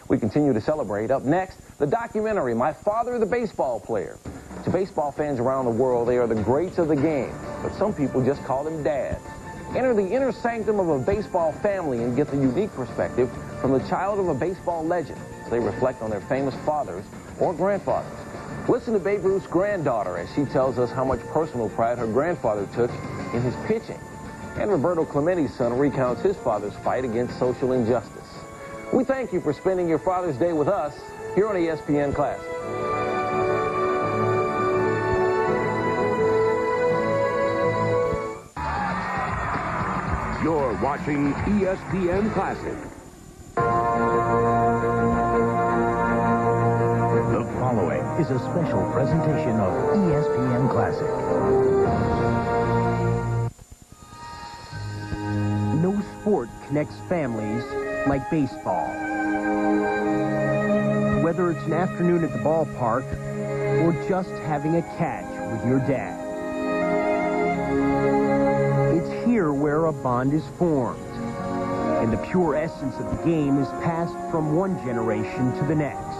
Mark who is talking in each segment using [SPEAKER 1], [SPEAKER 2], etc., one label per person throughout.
[SPEAKER 1] We continue to celebrate. Up next, the documentary, My Father the Ballplayer. To baseball fans around the world, they are the greats of the game, but some people just call them dads. Enter the inner sanctum of a baseball family and get the unique perspective from the child of a baseball legend as they reflect on their famous fathers or grandfathers. Listen to Babe Ruth's granddaughter as she tells us how much personal pride her grandfather took in his pitching. And Roberto Clemente's son recounts his father's fight against social injustice. We thank you for spending your Father's Day with us here on ESPN Classic.
[SPEAKER 2] You're watching ESPN Classic.
[SPEAKER 3] The following is a special presentation of ESPN Classic.
[SPEAKER 4] No sport connects families like baseball. Whether it's an afternoon at the ballpark or just having a catch with your dad. It's here where a bond is formed, and the pure essence of the game is passed from one generation to the next.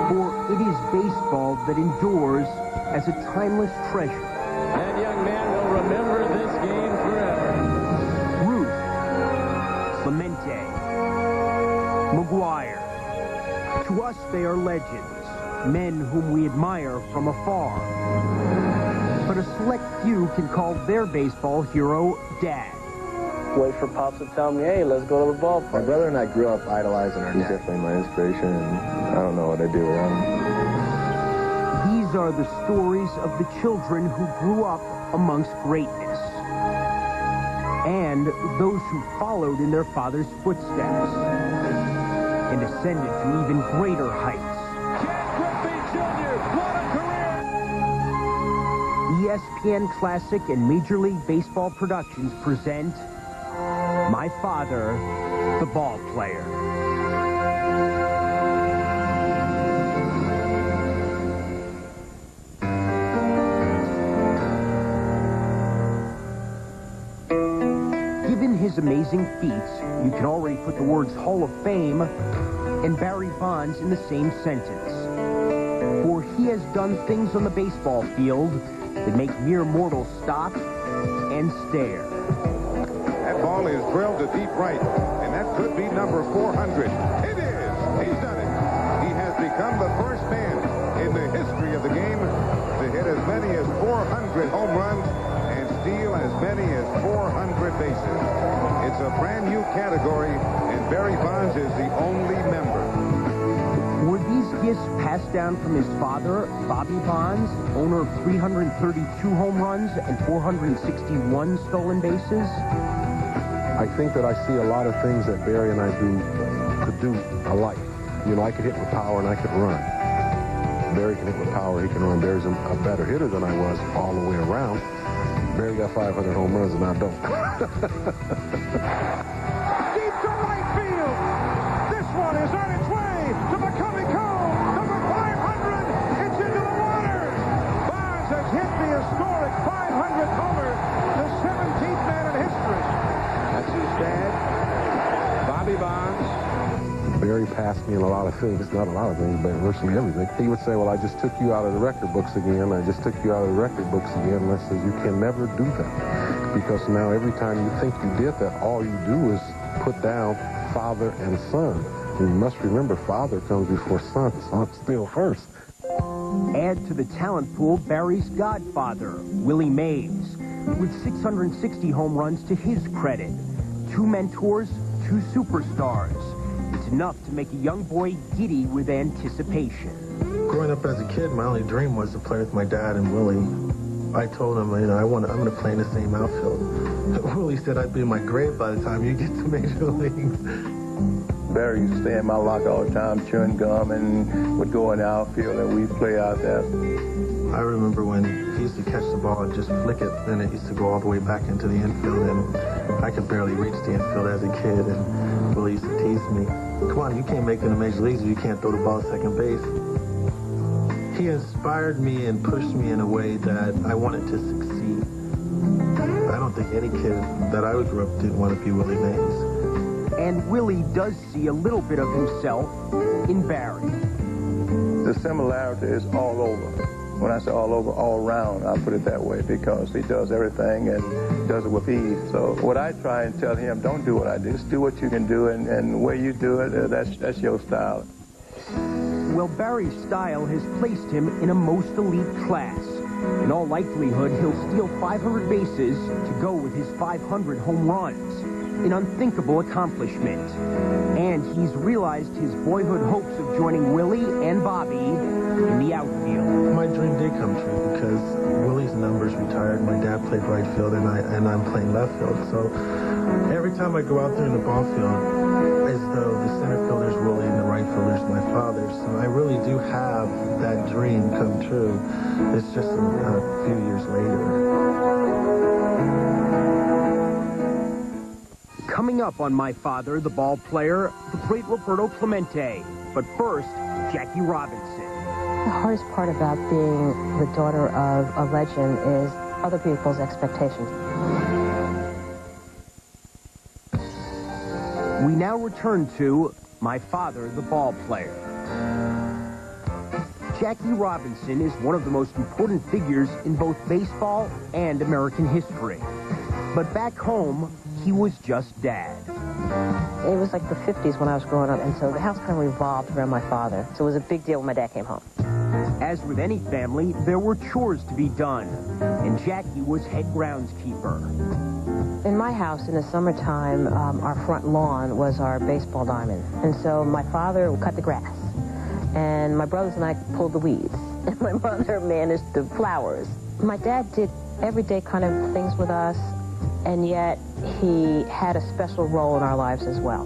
[SPEAKER 4] For it is baseball that endures as a timeless treasure.
[SPEAKER 5] That young man will remember this game forever.
[SPEAKER 4] Ruth, Clemente, McGuire. To us, they are legends, men whom we admire from afar. But a select few can call their baseball hero Dad.
[SPEAKER 6] Wait for Pops to tell me, hey, let's go to the ballpark.
[SPEAKER 7] My brother and I grew up idolizing our dad. He's definitely my inspiration, and I don't know what I'd do without him.
[SPEAKER 4] These are the stories of the children who grew up amongst greatness, and those who followed in their father's footsteps and ascended to even greater heights.
[SPEAKER 5] Griffey Jr., what a career!
[SPEAKER 4] ESPN Classic and Major League Baseball Productions present My Father the Ballplayer. Given his amazing feats, you can already put the words Hall of Fame and Barry Bonds in the same sentence. For he has done things on the baseball field that make mere mortals stop and stare.
[SPEAKER 8] That ball is drilled to deep right, and that could be number 400. It is! He's done it! He has become the first man in the history of the game to hit as many as 400 home runs and steal as many as 400 bases. It's a brand new category, and Barry Bonds is the only member.
[SPEAKER 4] Were these gifts passed down from his father, Bobby Bonds, owner of 332 home runs and 461 stolen bases?
[SPEAKER 9] I think that I see a lot of things that Barry and I could do alike. You know, I could hit with power and I could run. Barry can hit with power, he can run. Barry's a better hitter than I was all the way around. Barry got 500 home runs and I don't.
[SPEAKER 8] Deep to right field! This one is on its way to becoming home! Number 500! It's into the water! Bonds has hit the historic 500 homer, the 17th man in history. That's his dad, Bobby Bonds.
[SPEAKER 9] Barry passed me in a lot of things, not a lot of things, but virtually everything. He would say, well, I just took you out of the record books again. I just took you out of the record books again. And I said, you can never do that. Because now every time you think you did that, all you do is put down father and son. And you must remember, father comes before son, so I'm still first.
[SPEAKER 4] Add to the talent pool Barry's godfather, Willie Mays, with 660 home runs to his credit. 2 mentors, 2 superstars. It's enough to make a young boy giddy with anticipation.
[SPEAKER 7] Growing up as a kid, my only dream was to play with my dad and Willie. I told him, you know, I'm going to play in the same outfield. Willie said I'd be in my grave by the time you get to Major Leagues.
[SPEAKER 6] Barry used to stay in my locker all the time, chewing gum, and would go in the outfield, and we'd play out there.
[SPEAKER 7] I remember when he used to catch the ball and just flick it, then it used to go all the way back into the infield, and I could barely reach the infield as a kid, and Willie used to tease me. Come on, you can't make it in the Major Leagues if you can't throw the ball to second base. He inspired me and pushed me in a way that I wanted to succeed. I don't think any kid that I grew up didn't want to be Willie Mays.
[SPEAKER 4] And Willie does see a little bit of himself in Barry.
[SPEAKER 6] The similarity is all over. When I say all over, all around, I'll put it that way, because he does everything and does it with ease. So what I try and tell him, don't do what I do. Just do what you can do, and the way you do it, that's your style.
[SPEAKER 4] Well, Barry's style has placed him in a most elite class. In all likelihood, he'll steal 500 bases to go with his 500 home runs. An unthinkable accomplishment. And he's realized his boyhood hopes of joining Willie and Bobby in the outfield.
[SPEAKER 7] My dream did come true because Willie's numbers retired. My dad played right field, and I'm playing left field. So every time I go out there in the ball field, as though the center fielder's Willie and the right fielder's my father. So I really do have that dream come true. It's just a few years later.
[SPEAKER 4] Coming up on My Father, the Ball Player, the great Roberto Clemente. But first, Jackie Robinson.
[SPEAKER 10] The hardest part about being the daughter of a legend is other people's expectations.
[SPEAKER 4] We now return to My Father, the Ball Player. Jackie Robinson is one of the most important figures in both baseball and American history. But back home, he was just Dad.
[SPEAKER 10] It was like the 50s when I was growing up, and so the house kind of revolved around my father. So it was a big deal when my dad came home.
[SPEAKER 4] As with any family, there were chores to be done, and Jackie was head groundskeeper.
[SPEAKER 10] In my house, in the summertime, our front lawn was our baseball diamond. And so my father cut the grass, and my brothers and I pulled the weeds, and my mother managed the flowers. My dad did everyday kind of things with us, and yet he had a special role in our lives as well.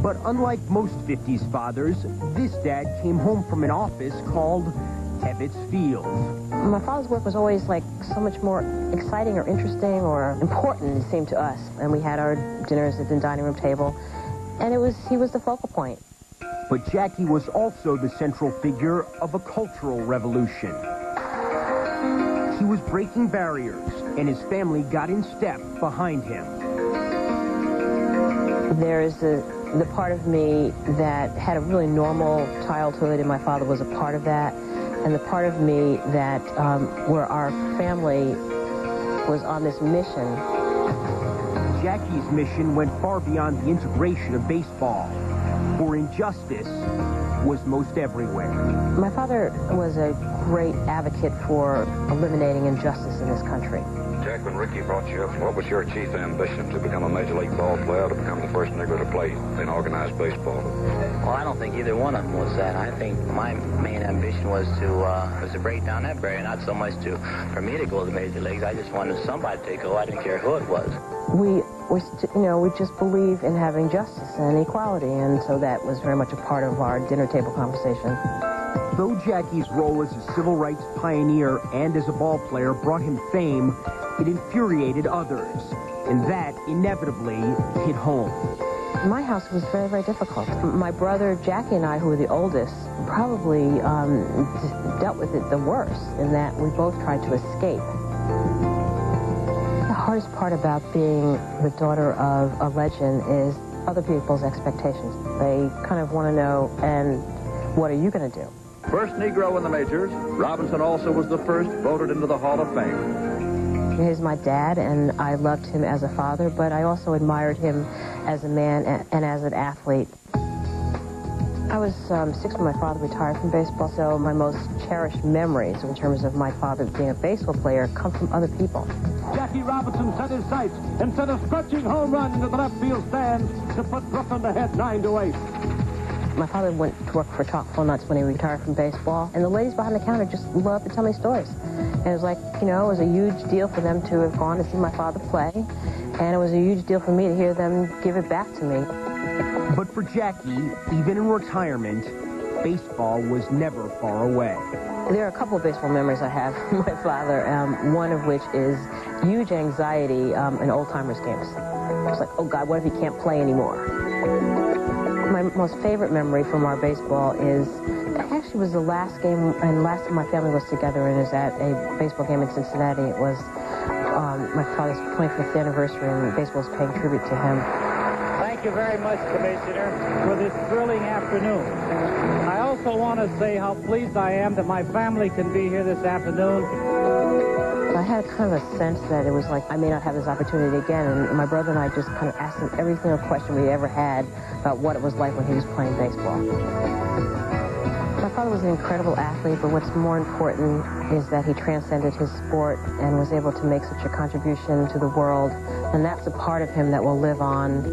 [SPEAKER 4] But unlike most 50s fathers, this dad came home from an office called Ebbets Field.
[SPEAKER 10] My father's work was always like so much more exciting or interesting or important, it seemed to us. And we had our dinners at the dining room table, and he was the focal point.
[SPEAKER 4] But Jackie was also the central figure of a cultural revolution. He was breaking barriers, and his family got in step behind him.
[SPEAKER 10] There is the part of me that had a really normal childhood, and my father was a part of that, and the part of me that where our family was on this mission.
[SPEAKER 4] Jackie's mission went far beyond the integration of baseball, for injustice was most everywhere.
[SPEAKER 10] My father was a great advocate for eliminating injustice in this country.
[SPEAKER 11] Jack, when Ricky brought you up, what was your chief ambition? To become a major league ball player, to become the first Negro to play in organized baseball?
[SPEAKER 12] Well, I don't think either one of them was that. I think my main ambition was to break down that barrier, not so much for me to go to the major leagues. I just wanted somebody to go. I didn't care who it was.
[SPEAKER 10] We just believe in having justice and equality, and so that was very much a part of our dinner table conversation.
[SPEAKER 4] Though Jackie's role as a civil rights pioneer and as a ball player brought him fame, it infuriated others, and that inevitably hit home.
[SPEAKER 10] My house was very, very difficult. My brother Jackie and I, who were the oldest, probably dealt with it the worst, in that we both tried to escape. The hardest part about being the daughter of a legend is other people's expectations. They kind of want to know, and what are you going to do?
[SPEAKER 13] First Negro in the majors, Robinson also was the first voted into the Hall of Fame.
[SPEAKER 10] He's my dad, and I loved him as a father, but I also admired him as a man and as an athlete. I was 6 when my father retired from baseball, so my most cherished memories in terms of my father being a baseball player come from other people.
[SPEAKER 5] Jackie Robinson set his sights and sent a stretching home run into the left field stands to put Brooklyn ahead 9-8.
[SPEAKER 10] My father went to work for Chocolate Nuts when he retired from baseball, and the ladies behind the counter just loved to tell me stories. And it was like, it was a huge deal for them to have gone to see my father play, and it was a huge deal for me to hear them give it back to me.
[SPEAKER 4] But for Jackie, even in retirement, baseball was never far away.
[SPEAKER 10] There are a couple of baseball memories I have from my father, one of which is huge anxiety in old-timers games. It's like, oh, God, what if he can't play anymore? My most favorite memory from our baseball is, actually was the last game, and last time my family was together, and it was at a baseball game in Cincinnati. It was my father's 25th anniversary, and baseball was paying tribute to him.
[SPEAKER 12] Thank
[SPEAKER 14] you very much, Commissioner, for this thrilling afternoon. I also want to say how pleased I am that my family can be here this afternoon.
[SPEAKER 10] I had kind of a sense that it was like I may not have this opportunity again, and my brother and I just kind of asked him every single question we ever had about what it was like when he was playing baseball. My father was an incredible athlete, but what's more important is that he transcended his sport and was able to make such a contribution to the world, and that's a part of him that will live on.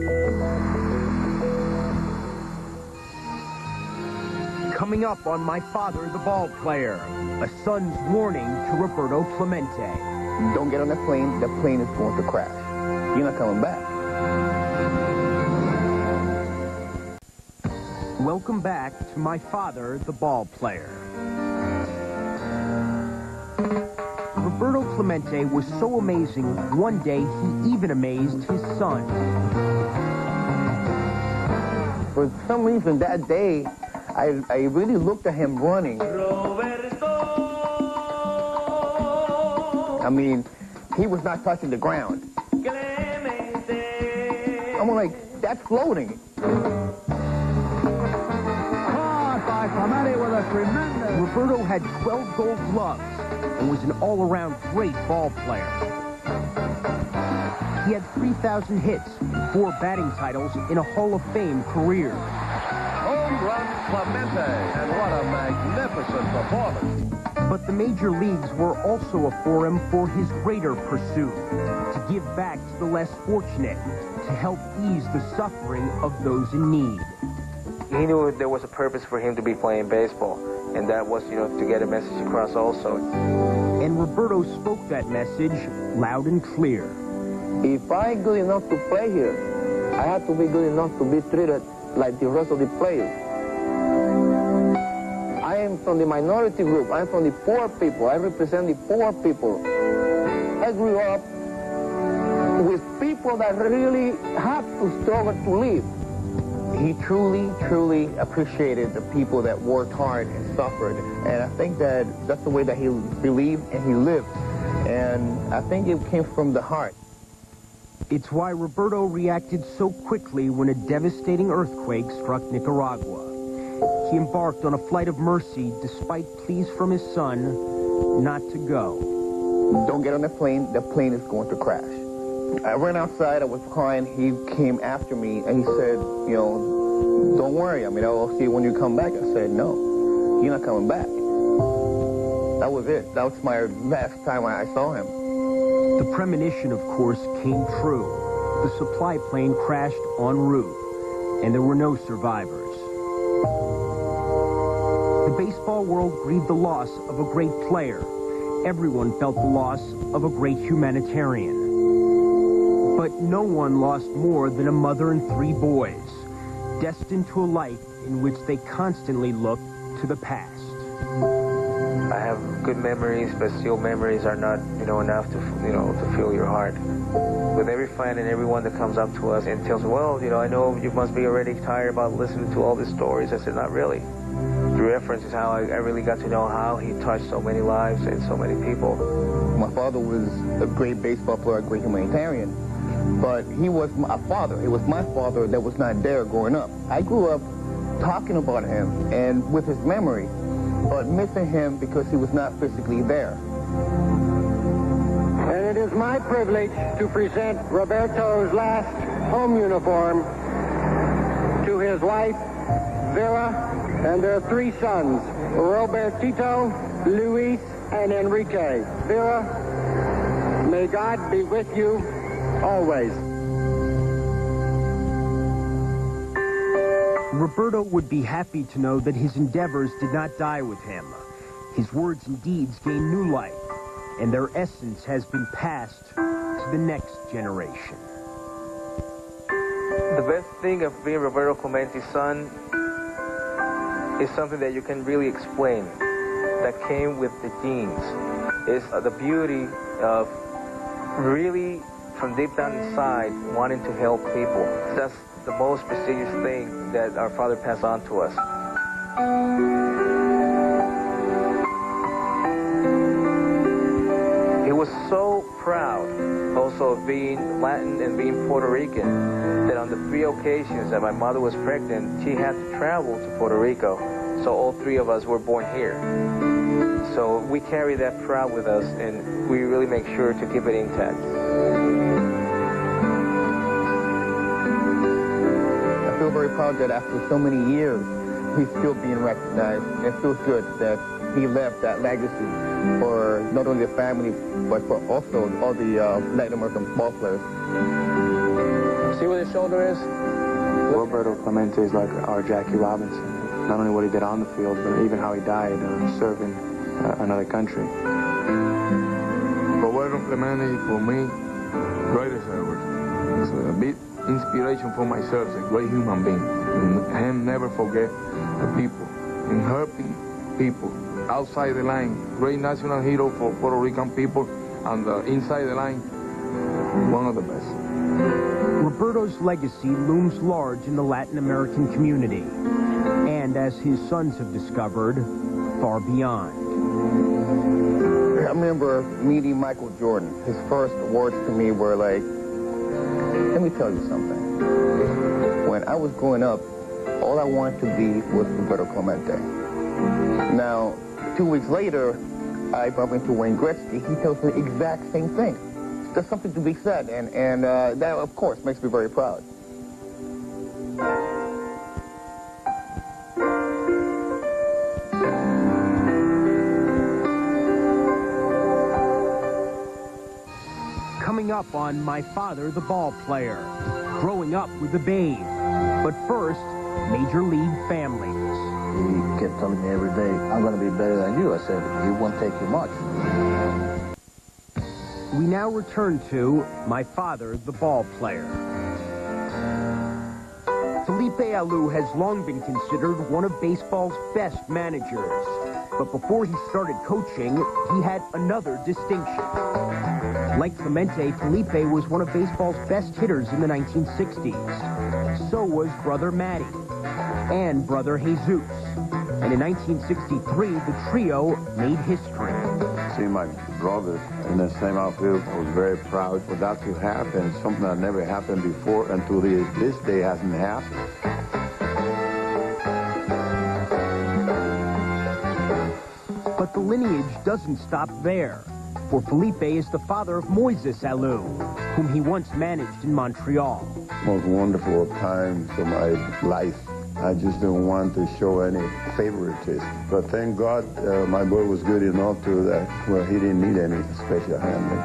[SPEAKER 4] Coming up on My Father the Ballplayer, a son's warning to Roberto Clemente.
[SPEAKER 15] Don't get on the plane is going to crash. You're not coming back.
[SPEAKER 4] Welcome back to My Father the Ballplayer. Roberto Clemente was so amazing, one day he even amazed his son.
[SPEAKER 15] For some reason that day, I really looked at him running.
[SPEAKER 16] Roberto.
[SPEAKER 15] I mean, he was not touching the ground.
[SPEAKER 16] Clemente.
[SPEAKER 15] I'm like, that's floating.
[SPEAKER 4] Caught by Clemente with a tremendous... Roberto had 12 gold gloves and was an all-around great ball player. He had 3,000 hits, 4 batting titles in a Hall of Fame career.
[SPEAKER 13] Home run Clemente, and what a magnificent performance.
[SPEAKER 4] But the major leagues were also a forum for his greater pursuit, to give back to the less fortunate, to help ease the suffering of those in need.
[SPEAKER 1] He knew there was a purpose for him to be playing baseball, and that was, to get a message across also.
[SPEAKER 4] And Roberto spoke that message loud and clear.
[SPEAKER 15] If I'm good enough to play here, I have to be good enough to be treated like the rest of the players. I am from the minority group. I'm from the poor people. I represent the poor people. I grew up with people that really have to struggle to live.
[SPEAKER 17] He truly, truly appreciated the people that worked hard and suffered. And I think that that's the way that he believed and he lived. And I think it came from the heart.
[SPEAKER 4] It's why Roberto reacted so quickly when a devastating earthquake struck Nicaragua. He embarked on a flight of mercy despite pleas from his son not to go.
[SPEAKER 17] Don't get on the plane is going to crash. I ran outside, I was crying, he came after me and he said, don't worry, I'll see you when you come back. I said, no, you're not coming back. That was it. That was my last time I saw him.
[SPEAKER 4] The premonition, of course, came true. The supply plane crashed en route, and there were no survivors. The baseball world grieved the loss of a great player. Everyone felt the loss of a great humanitarian. But no one lost more than a mother and 3 boys, destined to a life in which they constantly looked to the past.
[SPEAKER 1] I have good memories, but still memories are not, enough to, to fill your heart. With every fan and everyone that comes up to us and tells me, well, I know you must be already tired about listening to all these stories. I said, not really. The reference is how I really got to know how he touched so many lives and so many people.
[SPEAKER 17] My father was a great baseball player, a great humanitarian, but he was my father. It was my father that was not there growing up. I grew up talking about him and with his memory, but missing him because he was not physically there.
[SPEAKER 5] And it is my privilege to present Roberto's last home uniform to his wife, Vera, and their 3 sons, Robertito, Luis, and Enrique. Vera, may God be with you always.
[SPEAKER 4] Roberto would be happy to know that his endeavors did not die with him. His words and deeds gained new life, and their essence has been passed to the next generation.
[SPEAKER 1] The best thing of being Roberto Clemente's son is something that you can really explain, that came with the genes. It's the beauty of really, from deep down inside, wanting to help people. That's the most prestigious thing that our father passed on to us. He
[SPEAKER 18] was so proud also of being Latin and being Puerto Rican that on the 3 occasions that my mother was pregnant, she had to travel to Puerto Rico. So all 3 of us were born here. So we carry that pride with us, and we really make sure to keep it intact.
[SPEAKER 17] I feel very proud that after so many years, he's still being recognized. It feels good that he left that legacy for not only the family, but for also all the Latin American ball players.
[SPEAKER 18] See where his shoulder is?
[SPEAKER 19] Roberto Clemente is like our Jackie Robinson. Not only what he did on the field, but even how he died serving another country.
[SPEAKER 20] Roberto Clemente, for me, greatest ever. It's a big inspiration for myself, a great human being. And never forget the people, and helping people outside the line. Great national hero for Puerto Rican people, and inside the line, one of the best.
[SPEAKER 4] Roberto's legacy looms large in the Latin American community, and as his sons have discovered, far beyond.
[SPEAKER 17] I remember meeting Michael Jordan. His first words to me were like, let me tell you something. When I was growing up, all I wanted to be was Roberto Clemente. Now, 2 weeks later, I bump into Wayne Gretzky. He tells me the exact same thing. There's something to be said, and that, of course, makes me very proud.
[SPEAKER 4] Coming up on My Father the Ballplayer, growing up with the Babe. But first, Major League families.
[SPEAKER 3] He kept telling me every day, I'm going to be better than you. I said, it won't take you much.
[SPEAKER 4] We now return to My Father the Ballplayer. Felipe Alou has long been considered one of baseball's best managers. But before he started coaching, he had another distinction. Like Clemente, Felipe was one of baseball's best hitters in the 1960s. So was brother Matty and brother Jesus. And in 1963, the trio made history.
[SPEAKER 21] Seeing my brothers in the same outfield, I was very proud for that to happen. Something that never happened before, and to this day hasn't happened.
[SPEAKER 4] But the lineage doesn't stop there. For Felipe is the father of Moises Alou, whom he once managed in Montreal.
[SPEAKER 21] Most wonderful time for my life. I just didn't want to show any favoritism. But thank God my boy was good enough to that, well, he didn't need any special handling.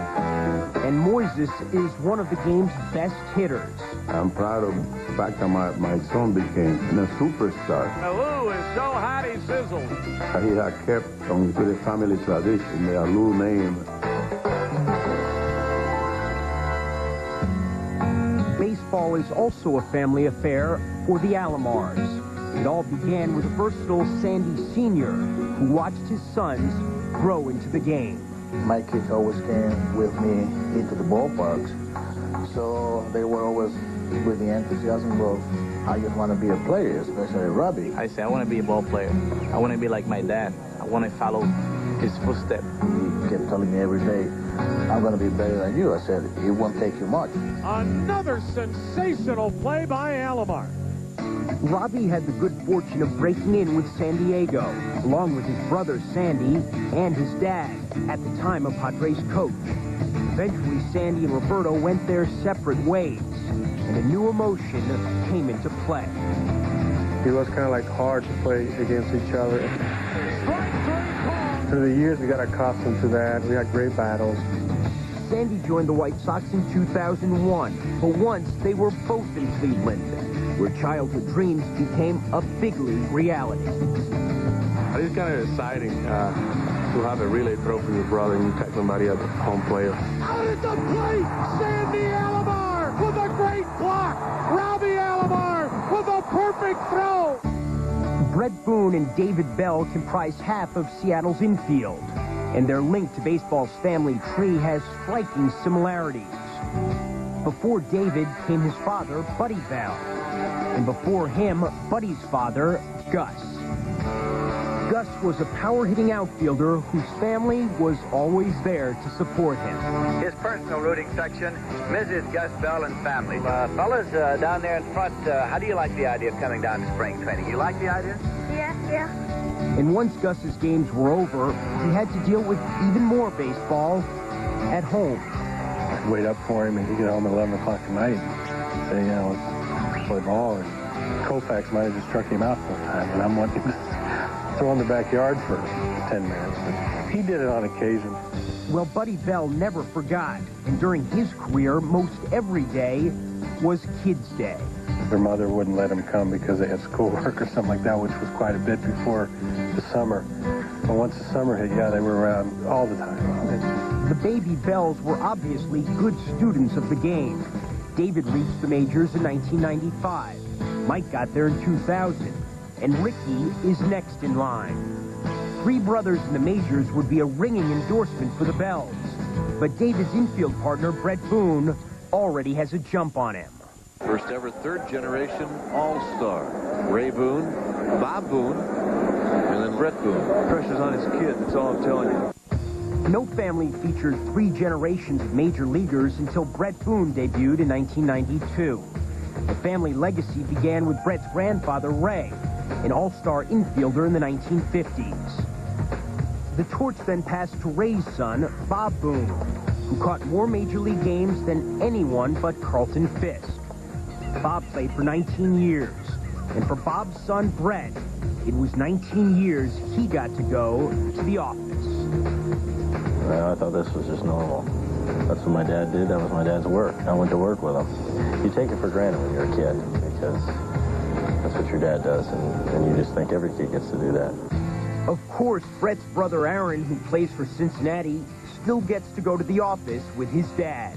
[SPEAKER 4] And Moises is one of the game's best hitters.
[SPEAKER 21] I'm proud of the fact that my son became a superstar.
[SPEAKER 13] Alou is so hot he sizzles.
[SPEAKER 21] He had kept on to the family tradition, the Alou name.
[SPEAKER 4] Baseball is also a family affair for the Alomars. It all began with a versatile Sandy Sr., who watched his sons grow into the game.
[SPEAKER 3] My kids always came with me into the ballparks, so they were always with the enthusiasm of, I just want to be a player, especially Robbie.
[SPEAKER 18] I say, I want to be a ball player. I want to be like my dad. I want to follow his footsteps.
[SPEAKER 3] He kept telling me every day, I'm going to be better than you. I said, it won't take you much.
[SPEAKER 13] Another sensational play by Alomar.
[SPEAKER 4] Robbie had the good fortune of breaking in with San Diego, along with his brother Sandy and his dad, at the time a Padres coach. Eventually, Sandy and Roberto went their separate ways, and a new emotion came into play.
[SPEAKER 6] It was kind of like hard to play against each other. Through the years, we got accustomed to that. We had great battles.
[SPEAKER 4] Sandy joined the White Sox in 2001, but once they were both in Cleveland, where childhood dreams became a big league reality.
[SPEAKER 7] It's kind of exciting to have a relay trophy with brother and Clemente Maria, the home player.
[SPEAKER 13] Out at the plate, Sandy Alomar with a great block. Robbie Alomar with a perfect throw.
[SPEAKER 4] Brett Boone and David Bell comprise half of Seattle's infield, and their link to baseball's family tree has striking similarities. Before David came his father, Buddy Bell, and before him, Buddy's father, Gus. Gus was a power-hitting outfielder whose family was always there to support him.
[SPEAKER 2] His personal rooting section, Mrs. Gus Bell and family. Fellas, down there in front, how do you like the idea of coming down to spring training? You like the idea?
[SPEAKER 22] Yeah.
[SPEAKER 4] And once Gus's games were over, he had to deal with even more baseball at home.
[SPEAKER 7] I'd wait up for him and he'd get home at 11 o'clock at night and say, you know, let's play ball. And Koufax might have just struck him out sometime, and I'm wanting to throw in the backyard for 10 minutes. But he did it on occasion.
[SPEAKER 4] Well, Buddy Bell never forgot, and during his career, most every day was Kids' Day.
[SPEAKER 7] Their mother wouldn't let him come because they had schoolwork or something like that, which was quite a bit before the summer. But once the summer hit, yeah, they were around all the time.
[SPEAKER 4] The baby Bells were obviously good students of the game. David reached the majors in 1995. Mike got there in 2000. And Ricky is next in line. 3 brothers in the majors would be a ringing endorsement for the Bells. But David's infield partner, Brett Boone, already has a jump on him.
[SPEAKER 23] First ever third-generation All-Star. Ray Boone, Bob Boone, and then Brett Boone. Pressure's on his kid, that's all I'm telling you.
[SPEAKER 4] No family featured 3 generations of major leaguers until Brett Boone debuted in 1992. The family legacy began with Brett's grandfather, Ray, an all-star infielder in the 1950s. The torch then passed to Ray's son, Bob Boone, who caught more major league games than anyone but Carlton Fisk. Bob played for 19 years, and for Bob's son, Brett, it was 19 years he got to go to the office.
[SPEAKER 24] Well, I thought this was just normal. That's what my dad did. That was my dad's work. I went to work with him. You take it for granted when you're a kid because that's what your dad does, and you just think every kid gets to do that.
[SPEAKER 4] Of course, Brett's brother Aaron, who plays for Cincinnati, still gets to go to the office with his dad.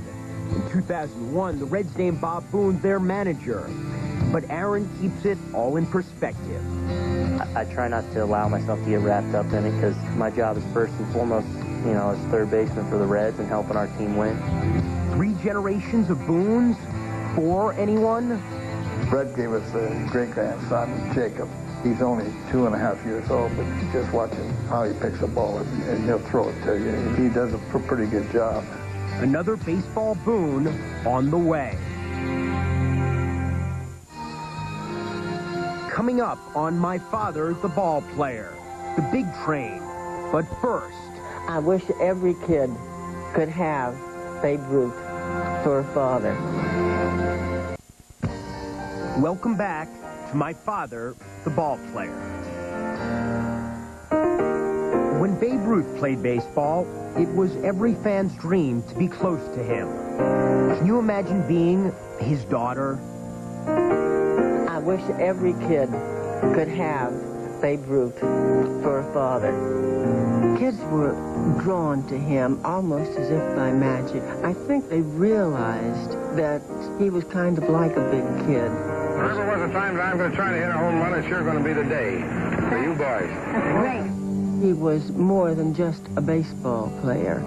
[SPEAKER 4] In 2001, the Reds named Bob Boone their manager. But Aaron keeps it all in perspective.
[SPEAKER 25] I try not to allow myself to get wrapped up in it because my job is first and foremost, you know, as third baseman for the Reds and helping our team win.
[SPEAKER 4] 3 generations of Boones? 4, anyone?
[SPEAKER 3] Brett gave us a great-grandson, Jacob. He's only 2.5 years old, but just watching how he picks a ball and he'll throw it to you. He does a pretty good job.
[SPEAKER 4] Another baseball Boone on the way. Coming up on My Father The Ballplayer, the big train. But first,
[SPEAKER 22] I wish every kid could have Babe Ruth for a father.
[SPEAKER 4] Welcome back to My Father, the Ballplayer. When Babe Ruth played baseball, it was every fan's dream to be close to him. Can you imagine being his daughter?
[SPEAKER 22] I wish every kid could have Babe Ruth for a father. Kids were drawn to him almost as if by magic. I think they realized that he was kind of like a big kid.
[SPEAKER 5] If there was a time that I'm going to try to hit a home run, it's sure going to be the day for you boys.
[SPEAKER 22] Great. He was more than just a baseball player.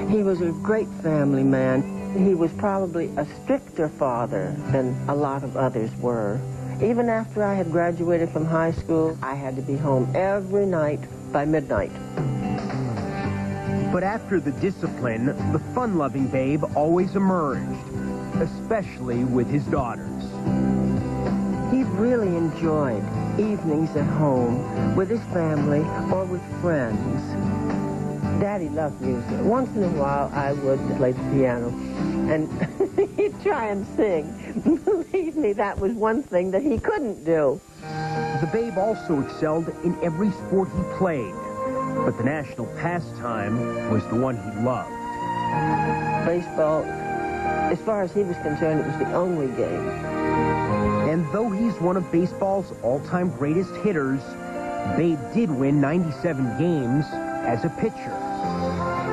[SPEAKER 22] He was a great family man. He was probably a stricter father than a lot of others were. Even after I had graduated from high school, I had to be home every night by midnight.
[SPEAKER 4] But after the discipline, the fun-loving Babe always emerged, especially with his daughters.
[SPEAKER 22] He really enjoyed evenings at home with his family or with friends. Daddy loved music. Once in a while, I would play the piano, and he'd try and sing. Believe me, that was one thing that he couldn't do.
[SPEAKER 4] The Babe also excelled in every sport he played, but the national pastime was the one he loved.
[SPEAKER 22] Baseball, as far as he was concerned, it was the only game.
[SPEAKER 4] And though he's one of baseball's all-time greatest hitters, Babe did win 97 games as a pitcher.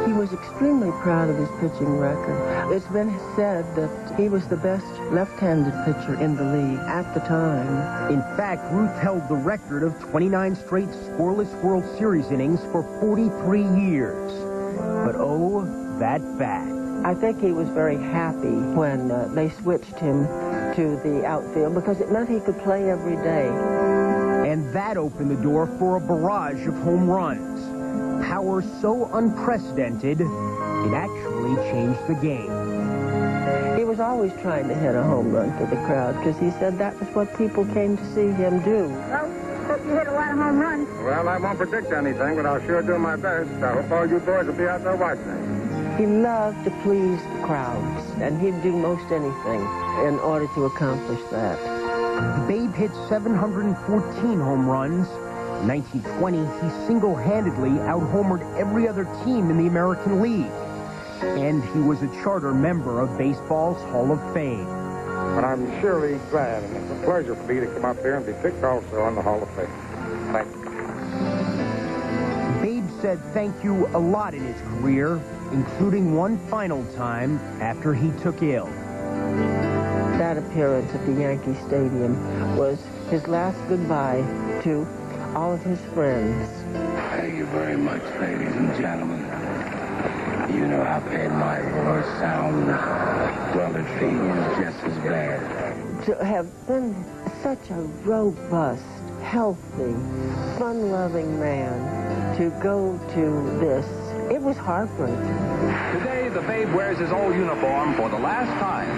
[SPEAKER 22] He was extremely proud of his pitching record. It's been said that he was the best left-handed pitcher in the league at the time.
[SPEAKER 4] In fact, Ruth held the record of 29 straight scoreless World Series innings for 43 years. But oh, that bat.
[SPEAKER 22] I think he was very happy when they switched him to the outfield because it meant he could play every day.
[SPEAKER 4] And that opened the door for a barrage of home runs. Power so unprecedented, it actually changed the game.
[SPEAKER 22] He was always trying to hit a home run for the crowd because he said that was what people came to see him do.
[SPEAKER 8] Well, hope you hit a lot of home runs.
[SPEAKER 5] Well, I won't predict anything, but I'll sure do my best. I hope all you boys will be out there watching.
[SPEAKER 22] He loved to please the crowds, and he'd do most anything in order to accomplish that.
[SPEAKER 4] Babe hit 714 home runs. In 1920, he single-handedly out-homered every other team in the American League. And he was a charter member of baseball's Hall of Fame.
[SPEAKER 5] But I'm surely glad, and it's a pleasure for me to come up here and be picked also on the Hall of Fame. Thank you.
[SPEAKER 4] Babe said thank you a lot in his career, including one final time after he took ill.
[SPEAKER 22] That appearance at the Yankee Stadium was his last goodbye to all of his friends.
[SPEAKER 9] Thank you very much, ladies and gentlemen. You know how bad my voice sounds. Well, it feels just as bad.
[SPEAKER 22] To have been such a robust, healthy, fun-loving man, to go to this, it was heartbreaking.
[SPEAKER 11] Today, the Babe wears his old uniform for the last time.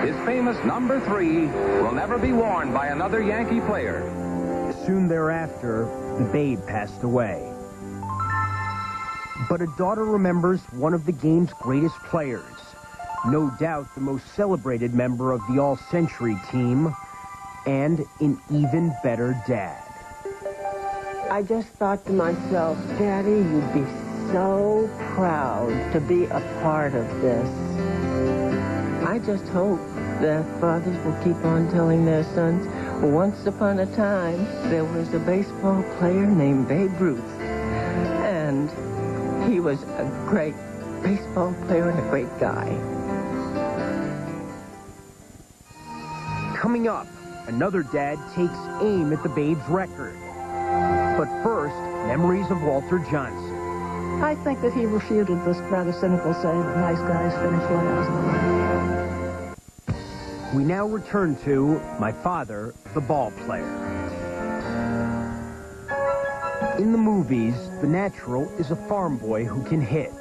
[SPEAKER 11] His famous number 3 will never be worn by another Yankee player.
[SPEAKER 4] Soon thereafter, the Babe passed away. But a daughter remembers one of the game's greatest players. No doubt the most celebrated member of the all-century team, and an even better dad.
[SPEAKER 22] I just thought to myself, Daddy, you'd be so proud to be a part of this. I just hope that fathers will keep on telling their sons, once upon a time, there was a baseball player named Babe Ruth. And he was a great baseball player and a great guy.
[SPEAKER 4] Coming up, another dad takes aim at the Babe's record. But first, memories of Walter Johnson.
[SPEAKER 8] I think that he refuted this rather cynical saying that nice guys finish last.
[SPEAKER 4] We now return to My Father the Ballplayer. In the movies, the Natural is a farm boy who can hit.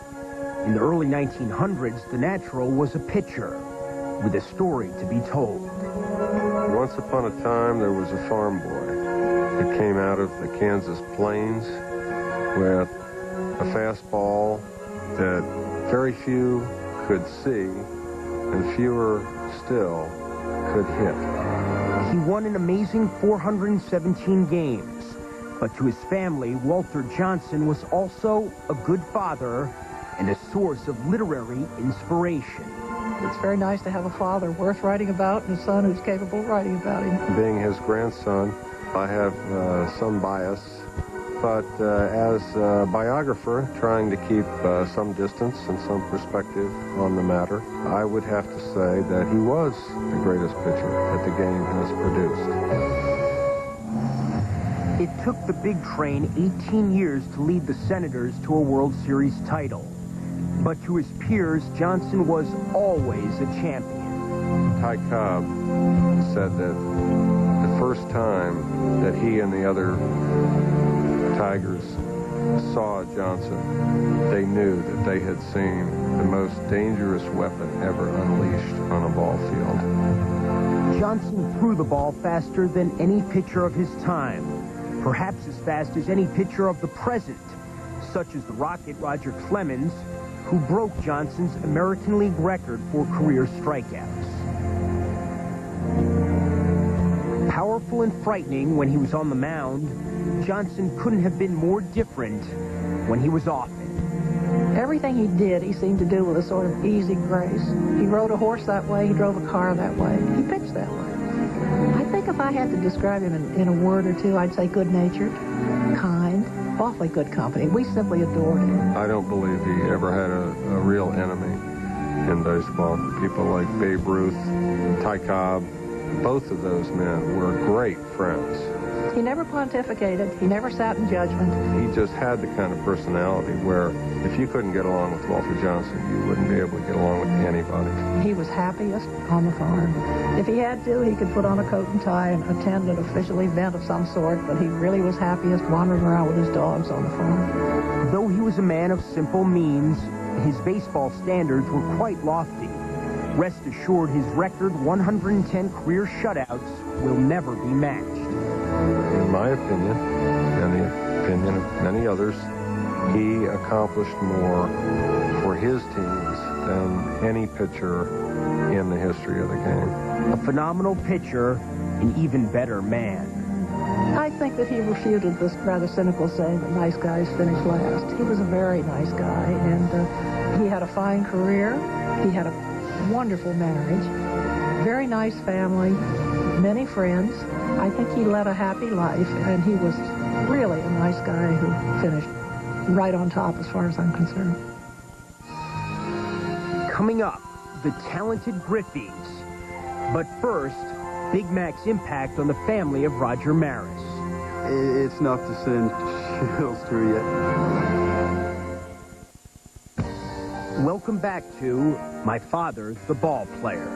[SPEAKER 4] In the early 1900s, the Natural was a pitcher with a story to be told.
[SPEAKER 12] Once upon a time, there was a farm boy that came out of the Kansas plains with a fastball that very few could see and fewer still could hit.
[SPEAKER 4] He won an amazing 417 games, but to his family, Walter Johnson was also a good father and a source of literary inspiration.
[SPEAKER 8] It's very nice to have a father worth writing about and a son who's capable of writing about him.
[SPEAKER 12] Being his grandson, I have some bias, but as a biographer, trying to keep some distance and some perspective on the matter, I would have to say that he was the greatest pitcher that the game has produced.
[SPEAKER 4] It took the big train 18 years to lead the Senators to a World Series title. But to his peers, Johnson was always a champion.
[SPEAKER 12] Ty Cobb said that the first time that he and the other Tigers saw Johnson, they knew that they had seen the most dangerous weapon ever unleashed on a ball field.
[SPEAKER 4] Johnson threw the ball faster than any pitcher of his time, perhaps as fast as any pitcher of the present, such as the Rocket Roger Clemens, who broke Johnson's American League record for career strikeouts. Powerful and frightening when he was on the mound, Johnson couldn't have been more different when he was off it.
[SPEAKER 8] Everything he did, he seemed to do with a sort of easy grace. He rode a horse that way, he drove a car that way, he pitched that way. I think if I had to describe him in a word or two, I'd say good-natured, kind, awfully good company. We simply adored him.
[SPEAKER 12] I don't believe he ever had a real enemy in baseball. People like Babe Ruth, Ty Cobb, both of those men were great friends.
[SPEAKER 8] He never pontificated. He never sat in judgment.
[SPEAKER 12] He just had the kind of personality where if you couldn't get along with Walter Johnson, you wouldn't be able to get along with anybody.
[SPEAKER 8] He was happiest on the farm. If he had to, he could put on a coat and tie and attend an official event of some sort, but he really was happiest wandering around with his dogs on the farm.
[SPEAKER 4] Though he was a man of simple means, his baseball standards were quite lofty. Rest assured, his record 110 career shutouts will never be matched.
[SPEAKER 12] In my opinion, and the opinion of many others, he accomplished more for his teams than any pitcher in the history of the game.
[SPEAKER 4] A phenomenal pitcher, an even better man.
[SPEAKER 8] I think that he refuted this rather cynical saying that nice guys finish last. He was a very nice guy, and he had a fine career. He had a wonderful marriage, very nice family, many friends. I think he led a happy life, and he was really a nice guy who finished right on top as far as I'm concerned.
[SPEAKER 4] Coming up, the talented Griffeys. But first, Big Mac's impact on the family of Roger Maris.
[SPEAKER 1] It's enough to send chills through you.
[SPEAKER 4] Welcome back to My Father The Ballplayer.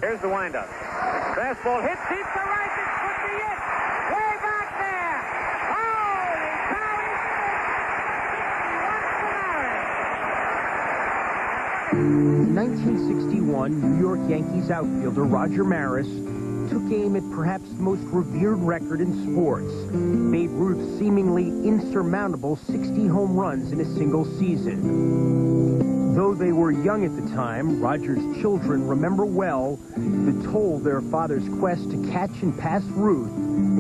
[SPEAKER 2] Here's the windup. Fastball hit deep to right. This could be it. Way back there. Holy cow.
[SPEAKER 4] In 1961, New York Yankees outfielder Roger Maris took aim at perhaps the most revered record in sports, Babe Ruth's seemingly insurmountable 60 home runs in a single season. Though they were young at the time, Roger's children remember well the toll their father's quest to catch and pass Ruth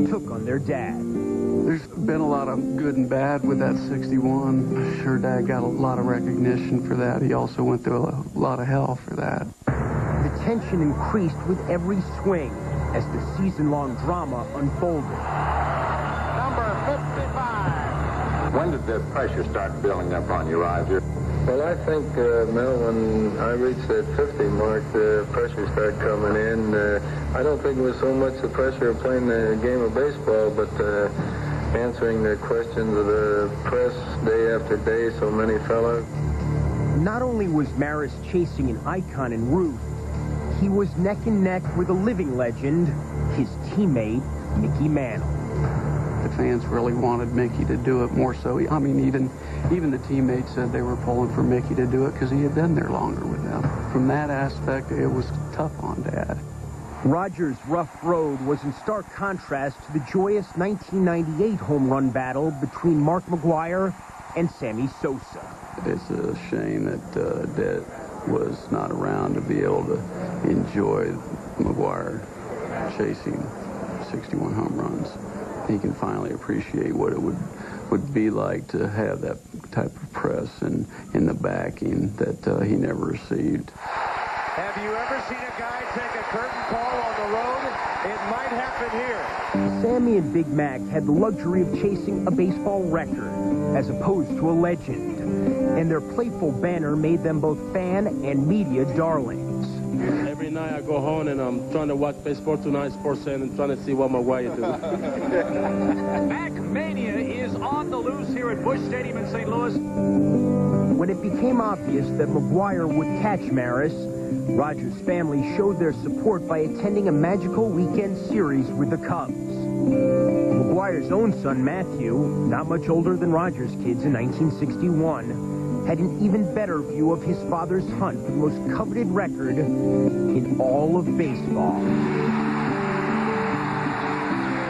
[SPEAKER 4] took on their dad.
[SPEAKER 1] There's been a lot of good and bad with that 61. I'm sure Dad got a lot of recognition for that. He also went through a lot of hell for that.
[SPEAKER 4] The tension increased with every swing as the season-long drama unfolded.
[SPEAKER 2] Number 55.
[SPEAKER 10] When did the pressure start building up on you, Roger?
[SPEAKER 14] Well, I think, Mel, when I reached that 50 mark, the pressure started coming in. I don't think it was so much the pressure of playing the game of baseball, but answering the questions of the press day after day, so many fellows.
[SPEAKER 4] Not only was Maris chasing an icon in Ruth, he was neck and neck with a living legend, his teammate, Mickey Mantle.
[SPEAKER 1] The fans really wanted Mickey to do it more so. I mean, even the teammates said they were pulling for Mickey to do it because he had been there longer with them. From that aspect, it was tough on Dad.
[SPEAKER 4] Roger's rough road was in stark contrast to the joyous 1998 home run battle between Mark McGwire and Sammy Sosa.
[SPEAKER 1] It's a shame that Dad was not around to be able to enjoy McGwire chasing 61 home runs. He can finally appreciate what it would be like to have that type of press and in the backing that he never received.
[SPEAKER 2] Have you ever seen a guy take a curtain call on the road? It might happen here.
[SPEAKER 4] Sammy and Big Mac had the luxury of chasing a baseball record as opposed to a legend, and their playful banter made them both fan and media darlings.
[SPEAKER 15] Every night I go home and I'm trying to watch Baseball Tonight, Sports Center, and trying to see what my wife do.
[SPEAKER 11] Mac Mania is on the loose here at Busch Stadium in St. Louis.
[SPEAKER 4] When it became obvious that McGwire would catch Maris, Roger's family showed their support by attending a magical weekend series with the Cubs. McGwire's own son, Matthew, not much older than Roger's kids in 1961, had an even better view of his father's hunt for the most coveted record in all of baseball.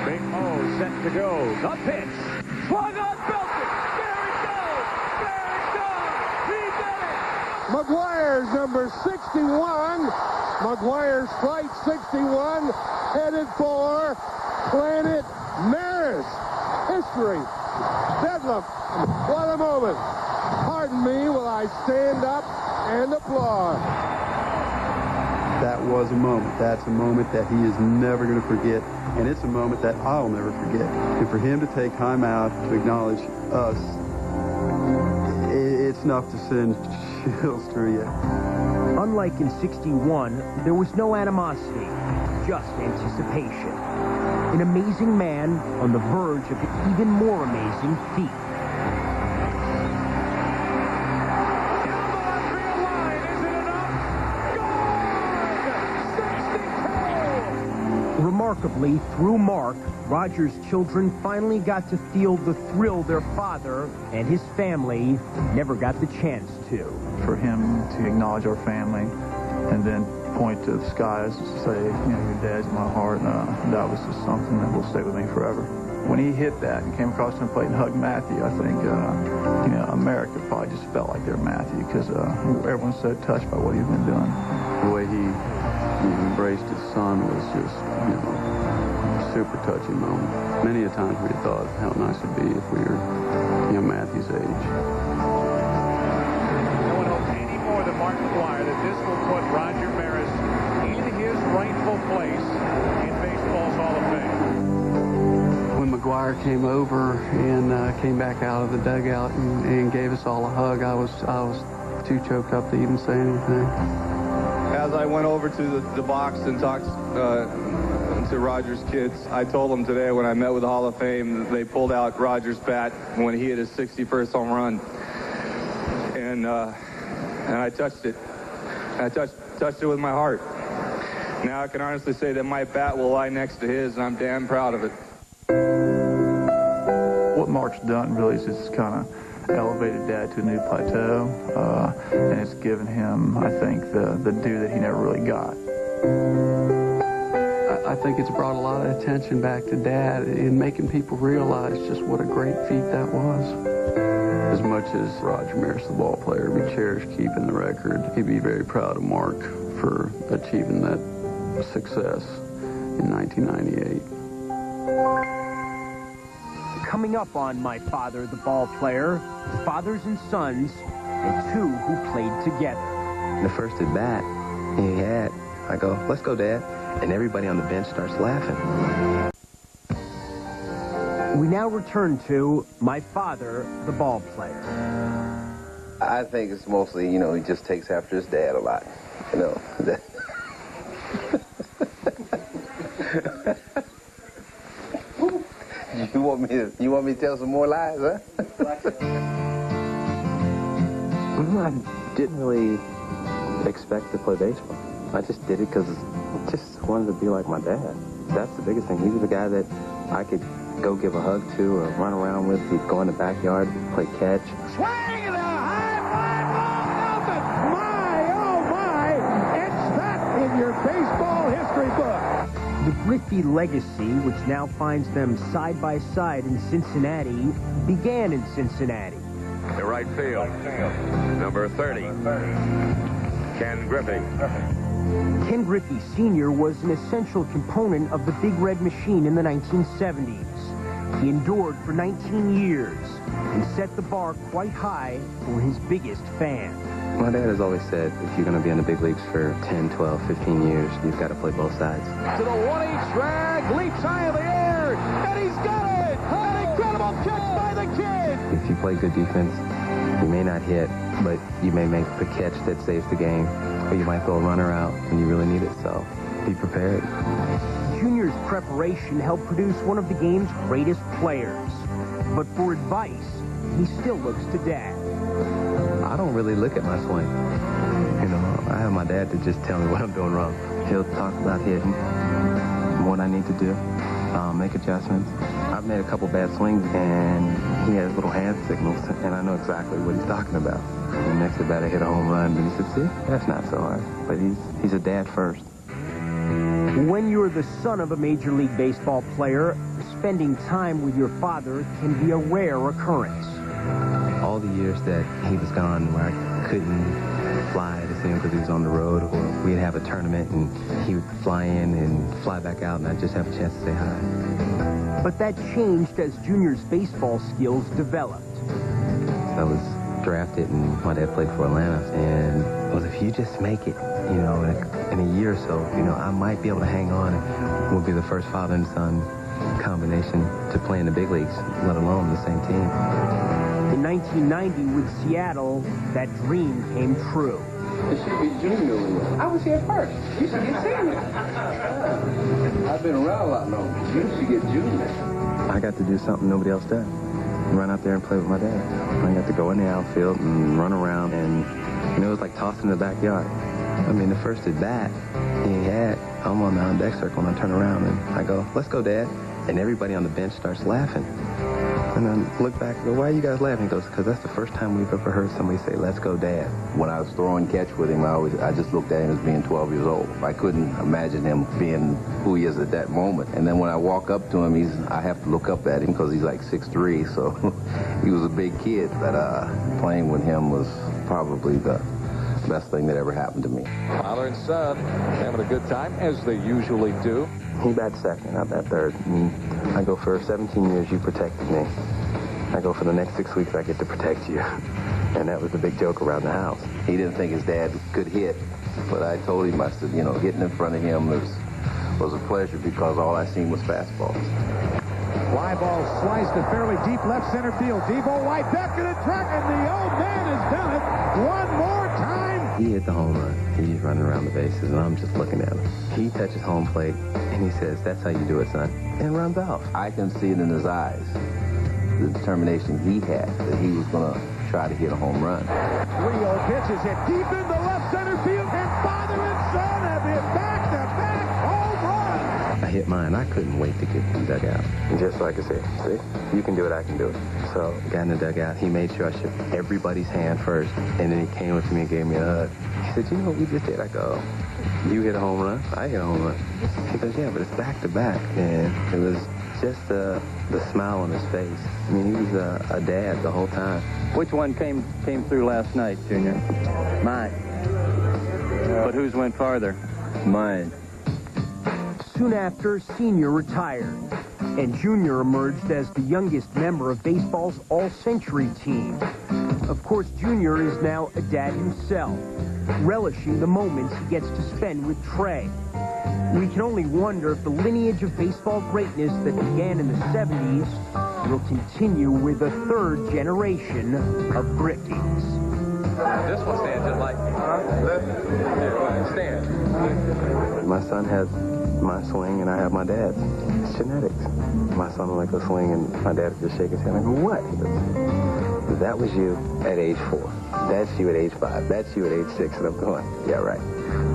[SPEAKER 11] Big O set to go. The pitch. Swung on, belted. There it goes. There it goes. He did it.
[SPEAKER 13] McGwire's number 61. McGwire's flight 61 headed for Planet Maris. History. Bedlam. What a moment. Pardon me while I stand up and applaud.
[SPEAKER 1] That was a moment. That's a moment that he is never going to forget, and it's a moment that I'll never forget. And for him to take time out to acknowledge us, it's enough to send chills through you.
[SPEAKER 4] Unlike in '61, there was no animosity, just anticipation. An amazing man on the verge of an even more amazing feat. Remarkably, through Mark, Roger's children finally got to feel the thrill their father and his family never got the chance to.
[SPEAKER 6] For him to acknowledge our family and then point to the skies and say, you know, your dad's in my heart, that was just something that will stay with me forever. When he hit that and came across home plate and hugged Matthew, I think, you know, America probably just felt like they're Matthew because everyone's so touched by what he's been doing.
[SPEAKER 1] The way he embraced his son was just, you know, a super touching moment. Many a times we thought how nice it'd be if we were, you know, Matthew's age.
[SPEAKER 16] No one hopes any more than Mark McGwire that this will put Roger Maris in his rightful place in baseball's Hall of Fame.
[SPEAKER 1] When McGwire came over and came back out of the dugout and gave us all a hug, I was too choked up to even say anything.
[SPEAKER 17] As I went over to the box and talked to Roger's kids, I told them today when I met with the Hall of Fame that they pulled out Roger's bat when he hit his 61st home run. And I touched it. I touched it with my heart. Now I can honestly say that my bat will lie next to his, and I'm damn proud of it.
[SPEAKER 6] What Mark's done really is just kind of elevated Dad to a new plateau, and it's given him, I think, the due that he never really got.
[SPEAKER 1] I think it's brought a lot of attention back to Dad in making people realize just what a great feat that was. As much as Roger Maris, the ball player, we cherish keeping the record, he'd be very proud of Mark for achieving that success in 1998.
[SPEAKER 4] Coming up on My Father The Ballplayer, fathers and sons, and two who played together.
[SPEAKER 24] The first at bat he had, I go, let's go, Dad. And everybody on the bench starts laughing.
[SPEAKER 4] We now return to My Father The Ballplayer.
[SPEAKER 24] I think it's mostly, you know, he just takes after his dad a lot. You know. You want me to tell some more lies, huh? I didn't really expect to play baseball. I just did it because I just wanted to be like my dad. That's the biggest thing. He was the guy that I could go give a hug to or run around with. He'd go in the backyard, play catch.
[SPEAKER 13] Swing and a high fly ball, nothing. My, oh my, it's that in your baseball history book.
[SPEAKER 4] The Griffey legacy, which now finds them side by side in Cincinnati, began in Cincinnati.
[SPEAKER 11] The right field, number 30, Ken Griffey.
[SPEAKER 4] Ken Griffey Sr. was an essential component of the Big Red Machine in the 1970s. He endured for 19 years and set the bar quite high for his biggest fan.
[SPEAKER 24] My dad has always said, if you're going to be in the big leagues for 10, 12, 15 years, you've got to play both sides.
[SPEAKER 13] To the 1-8 drag, leaps high in the air, and he's got it! An incredible catch by the kid!
[SPEAKER 24] If you play good defense, you may not hit, but you may make the catch that saves the game, or you might throw a runner out when you really need it, so be prepared.
[SPEAKER 4] Junior's preparation helped produce one of the game's greatest players. But for advice, he still looks to Dad.
[SPEAKER 24] I don't really look at my swing. You know, I have my dad to just tell me what I'm doing wrong. He'll talk about hitting, what I need to do, make adjustments. I've made a couple bad swings, and he has little hand signals, and I know exactly what he's talking about. And next at bat, I hit a home run, and he said, see, that's not so hard. But he's a dad first.
[SPEAKER 4] When you're the son of a Major League Baseball player, spending time with your father can be a rare occurrence.
[SPEAKER 24] All the years that he was gone where I couldn't fly to see him because he was on the road, or we'd have a tournament and he would fly in and fly back out and I'd just have a chance to say hi.
[SPEAKER 4] But that changed as Junior's baseball skills developed.
[SPEAKER 24] I was drafted and my dad played for Atlanta, and well, if you just make it, you know, in a year or so, you know, I might be able to hang on and we'll be the first father and son combination to play in the big leagues, let alone the same team.
[SPEAKER 4] In 1990 with Seattle, that dream came true.
[SPEAKER 9] It should be junior. I was here first. You should get senior. I've been around a lot longer. You should get junior.
[SPEAKER 24] I got to do something nobody else does. Run out there and play with my dad. I got to go in the outfield and run around, and it was like tossing in the backyard. I mean, the first at bat he had, I'm on the on-deck circle, and I turn around, and I go, "Let's go, Dad." And everybody on the bench starts laughing. And I look back and go, "Why are you guys laughing?" He goes, "Because that's the first time we've ever heard somebody say, 'Let's go, Dad.'"
[SPEAKER 7] When I was throwing catch with him, I just looked at him as being 12 years old. I couldn't imagine him being who he is at that moment. And then when I walk up to him, I have to look up at him because he's like 6'3", so he was a big kid. But playing with him was probably the best thing that ever happened to me.
[SPEAKER 23] Father and son having a good time, as they usually do.
[SPEAKER 24] He bats second, I bat third. And I go for 17 years, you protected me. I go for the next 6 weeks, I get to protect you. And that was the big joke around the house.
[SPEAKER 7] He didn't think his dad could hit, but I told him, I said, you know, hitting in front of him was a pleasure because all I seen was fastballs.
[SPEAKER 13] Fly ball sliced to fairly deep left center field. Devo White back in the track, and the old man has done it one more time.
[SPEAKER 24] He hit the home run. He's running around the bases, and I'm just looking at him. He touches home plate, and he says, "That's how you do it, son," and runs off.
[SPEAKER 7] I can see it in his eyes, the determination he had that he was going to try to hit a home run.
[SPEAKER 13] 3-0 pitch is hit deep into left center field, and father and son have hit back-to-back home runs.
[SPEAKER 24] I hit mine. I couldn't wait to get in the dugout. Just so I could say, "See, you can do it, I can do it." So got in the dugout. He made sure I shook everybody's hand first, and then he came up to me and gave me a hug. He said, "You know what we just did?" I go, "You hit a home run, I hit a home run." He goes, "Yeah, but it's back-to-back." And it was just the smile on his face. I mean, he was a dad the whole time.
[SPEAKER 25] Which one came through last night, Junior? Mine. But whose went farther?
[SPEAKER 24] Mine.
[SPEAKER 4] Soon after, Senior retired, and Junior emerged as the youngest member of baseball's all-century team. Of course, Junior is now a dad himself, relishing the moments he gets to spend with Trey. We can only wonder if the lineage of baseball greatness that began in the 70s will continue with a third generation of Griffeys.
[SPEAKER 23] This one stands just like stand.
[SPEAKER 24] My son has my swing, and I have my dad's. It's genetics. My son will like to swing, and my dad will just shake his head. I go, "What?" He goes, "That was you at age 4. That's you at age 5. That's you at age 6. And I'm going, "Yeah, right."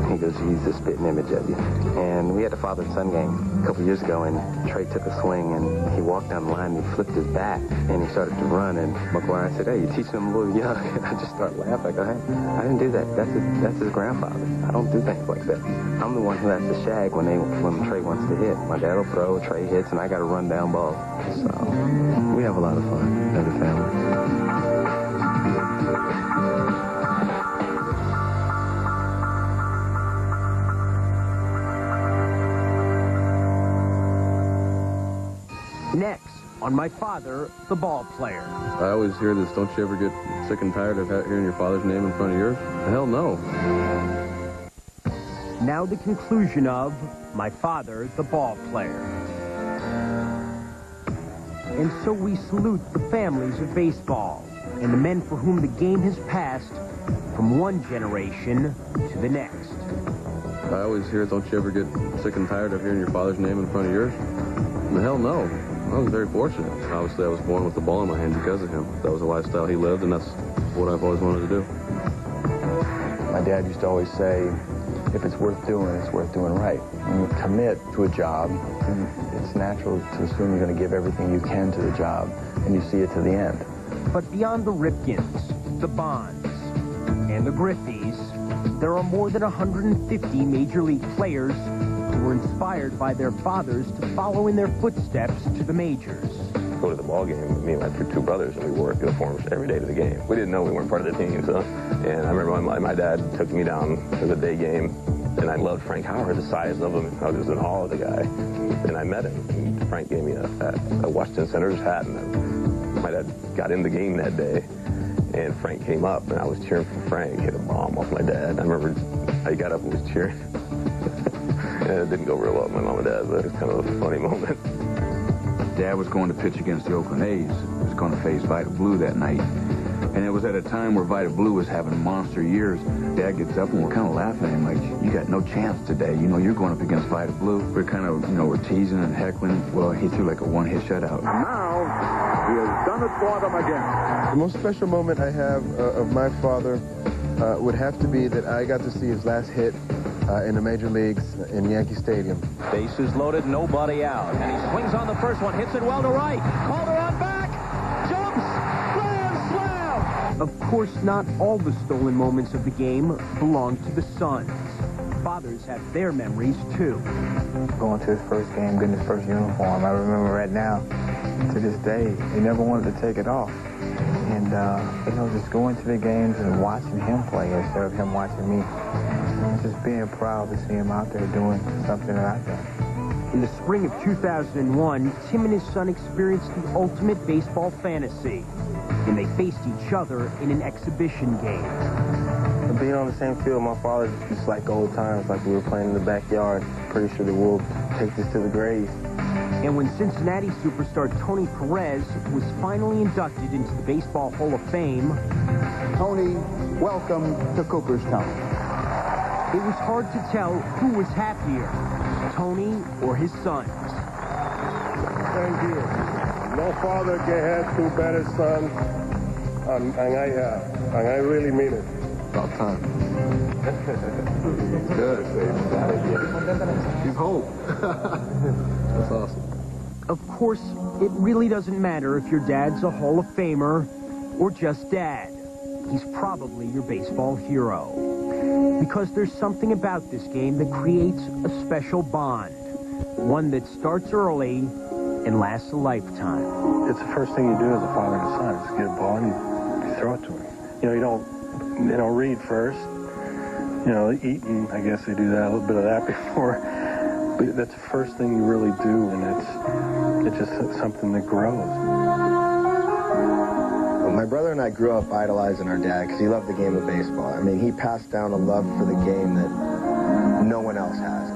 [SPEAKER 24] He goes, "He's a spitting image of you." And we had a father and son game a couple years ago, and Trey took a swing, and he walked down the line, and he flipped his bat, and he started to run, and McGuire said, "Hey, you're teaching him a little young." And I just started laughing. I go, "Hey, I didn't do that. That's his grandfather. I don't do things like that. I'm the one who has to shag when Trey wants to hit. My dad will throw, Trey hits, and I got to run down ball." So we have a lot of fun as a family.
[SPEAKER 4] Next, on My Father, the Ballplayer.
[SPEAKER 12] I always hear this, don't you ever get sick and tired of hearing your father's name in front of yours? Hell no.
[SPEAKER 4] Now the conclusion of My Father, the Ballplayer. And so we salute the families of baseball and the men for whom the game has passed from one generation to the next.
[SPEAKER 12] I always hear, don't you ever get sick and tired of hearing your father's name in front of yours? Hell no. I was very fortunate. Obviously, I was born with the ball in my hand because of him. That was the lifestyle he lived, and that's what I've always wanted to do.
[SPEAKER 18] My dad used to always say, if it's worth doing, it's worth doing right. When you commit to a job, it's natural to assume you're going to give everything you can to the job, and you see it to the end.
[SPEAKER 4] But beyond the Ripkins, the Bonds, and the Griffeys, there are more than 150 Major League players who were inspired by their fathers to follow in their footsteps to the majors.
[SPEAKER 19] Go to the ball game, me and my two brothers, and we wore uniforms every day to the game. We didn't know we weren't part of the team, so. And I remember my dad took me down to the day game, and I loved Frank Howard, the size of him. I was in awe of the guy, and I met him. And Frank gave me a Washington Senators hat, and my dad got in the game that day, and Frank came up, and I was cheering for Frank. Hit a bomb off my dad. I remember I got up and was cheering. And it didn't go real well with my mom and dad, but it was kind of a funny moment.
[SPEAKER 20] Dad was going to pitch against the Oakland A's. He was going to face Vita Blue that night.
[SPEAKER 3] And it was at a time where Vita Blue was having monster years. Dad gets up and we're kind of laughing at him like, you got no chance today. You know, you're going up against Vita Blue. We're kind of, you know, we're teasing and heckling. Well, he threw like a one-hit shutout.
[SPEAKER 10] Now, he has done it for them again.
[SPEAKER 18] The most special moment I have of my father would have to be that I got to see his last hit in the major leagues in Yankee Stadium.
[SPEAKER 5] Bases loaded, nobody out. And he swings on the first one, hits it well to right. Calder on back, jumps, grand slam!
[SPEAKER 4] Of course, not all the stolen moments of the game belong to the sons. Fathers have their memories, too.
[SPEAKER 18] Going to his first game, getting his first uniform, I remember right now, to this day, he never wanted to take it off. And, you know, just going to the games and watching him play instead of him watching me. Just being proud to see him out there doing something that I've done.
[SPEAKER 4] In the spring of 2001, Tim and his son experienced the ultimate baseball fantasy when they faced each other in an exhibition game.
[SPEAKER 18] Being on the same field, my father, just like old times, like we were playing in the backyard. Pretty sure that we'll take this to the grave.
[SPEAKER 4] And when Cincinnati superstar Tony Perez was finally inducted into the Baseball Hall of Fame,
[SPEAKER 10] Tony, welcome to Cooperstown.
[SPEAKER 4] It was hard to tell who was happier, Tony or his sons.
[SPEAKER 6] Thank you. No father can have two better sons, and I have. And I really mean it.
[SPEAKER 12] About time. Good. He's home. That's awesome.
[SPEAKER 4] Of course, it really doesn't matter if your dad's a Hall of Famer or just dad. He's probably your baseball hero. Because there's something about this game that creates a special bond. One that starts early and lasts a lifetime.
[SPEAKER 18] It's the first thing you do as a father and a son is get a ball and you throw it to him. You know, you don't read first. You know, eating, I guess they do that, a little bit of that before. But that's the first thing you really do, and it's just something that grows.
[SPEAKER 20] My brother and I grew up idolizing our dad because he loved the game of baseball. I mean, he passed down a love for the game that no one else has.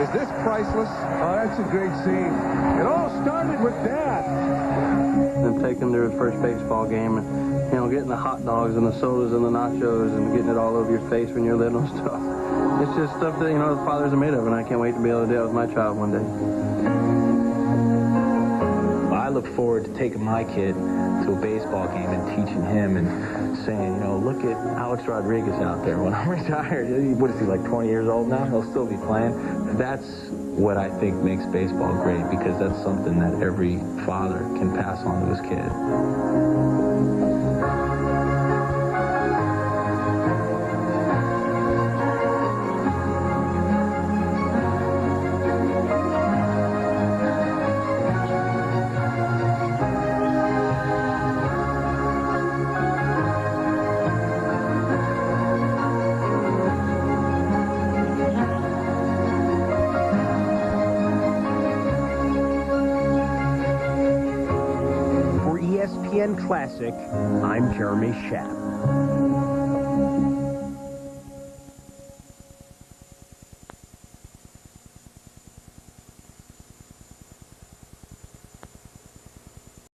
[SPEAKER 13] Is this priceless? Oh, that's a great scene. It all started with Dad.
[SPEAKER 25] And take him to his first baseball game and, you know, getting the hot dogs and the sodas and the nachos and getting it all over your face when you're little and stuff. It's just stuff that, you know, the fathers are made of, and I can't wait to be able to do it with my child one day.
[SPEAKER 21] I look forward to taking my kid to a baseball game and teaching him and saying, you know, look at Alex Rodriguez out there. When I'm retired, what is he, like 20 years old now? He'll still be playing. That's what I think makes baseball great, because that's something that every father can pass on to his kid.
[SPEAKER 4] Classic, I'm Jeremy Schaap.